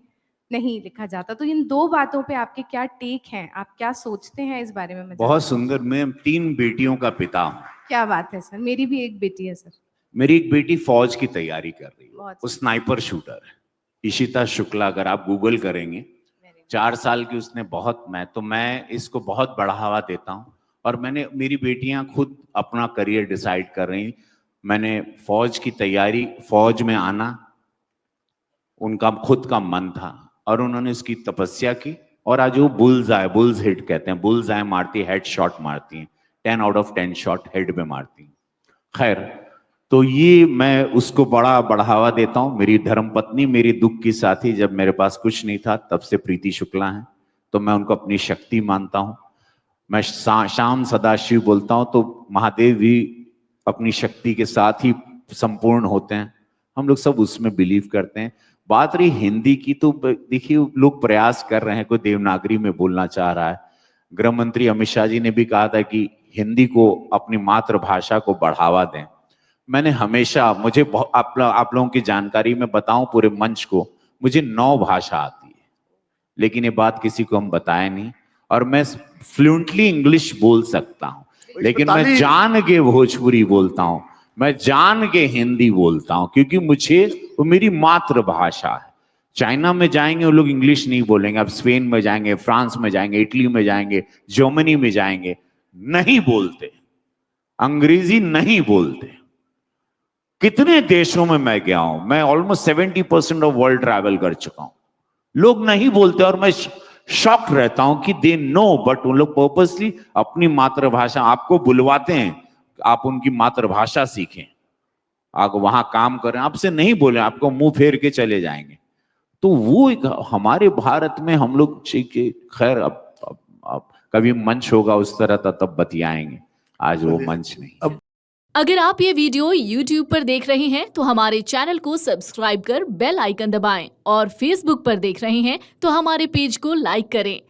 नहीं लिखा जाता। तो इन 2 बातों पे आपके क्या टेक हैं, आप क्या सोचते हैं इस बारे में? बहुत सुंदर। मैं 3 बेटियों का पिता हूँ। क्या बात है सर, मेरी भी एक बेटी है सर। मेरी एक बेटी फौज की तैयारी कर रही है, वो स्नाइपर शूटर है, इशिता शुक्ला। अगर आप गूगल करेंगे, 4 साल की उसने, बहुत मैं इसको बहुत बढ़ावा देता हूँ। और मेरी बेटियां खुद अपना करियर डिसाइड कर रही। मैंने फौज की तैयारी, फौज में आना उनका खुद का मन था और उन्होंने उसकी तपस्या की। और आज वो बुल्स हिट कहते हैं, बुल्स आई मारती, हेड शॉट मारती हैं, 10 आउट ऑफ 10 शॉट हेड में मारती हैं। खैर, तो ये मैं उसको बड़ा बढ़ावा देता हूँ। मेरी धर्मपत्नी मेरी दुख की साथी, जब मेरे पास कुछ नहीं था तब से प्रीति शुक्ला है, तो मैं उनको अपनी शक्ति मानता हूँ। मैं शाम सदाशिव बोलता हूँ, तो महादेव भी अपनी शक्ति के साथ ही संपूर्ण होते हैं। हम लोग सब उसमें बिलीव करते हैं। बात रही हिंदी की, तो देखिए लोग प्रयास कर रहे हैं, कोई देवनागरी में बोलना चाह रहा है। गृह मंत्री अमित शाह जी ने भी कहा था कि हिंदी को, अपनी मातृभाषा को बढ़ावा दें। मैंने हमेशा, मुझे आप लोगों की जानकारी में बताऊं पूरे मंच को, मुझे 9 भाषा आती है, लेकिन ये बात किसी को हम बताए नहीं। और मैं फ्लुएंटली इंग्लिश बोल सकता हूं, लेकिन मैं जान के भोजपुरी बोलता हूं, मैं जान के हिंदी बोलता हूं, क्योंकि मुझे वो मेरी मातृभाषा है। चाइना में जाएंगे वो लोग इंग्लिश नहीं बोलेंगे, अब स्पेन में जाएंगे, फ्रांस में जाएंगे, इटली में जाएंगे, जर्मनी में जाएंगे, नहीं बोलते, अंग्रेजी नहीं बोलते। कितने देशों में मैं गया हूं, मैं ऑलमोस्ट 70% ऑफ वर्ल्ड ट्रैवल कर चुका हूं, लोग नहीं बोलते और मैं शॉक रहता हूं कि दे नो, बट उन लोग पर्पसली अपनी मातृभाषा आपको बुलवाते हैं, आप उनकी मातृभाषा सीखें, आप वहां काम करें, आपसे नहीं बोले, आपको मुंह फेर के चले जाएंगे। तो वो एक हमारे भारत में हम लोग, खैर अब कभी मंच होगा उस तरह तब बतियाएंगे, आज वो मंच नहीं। अगर आप ये वीडियो YouTube पर देख रहे हैं तो हमारे चैनल को सब्सक्राइब कर बेल आइकन दबाएं, और Facebook पर देख रहे हैं तो हमारे पेज को लाइक करें।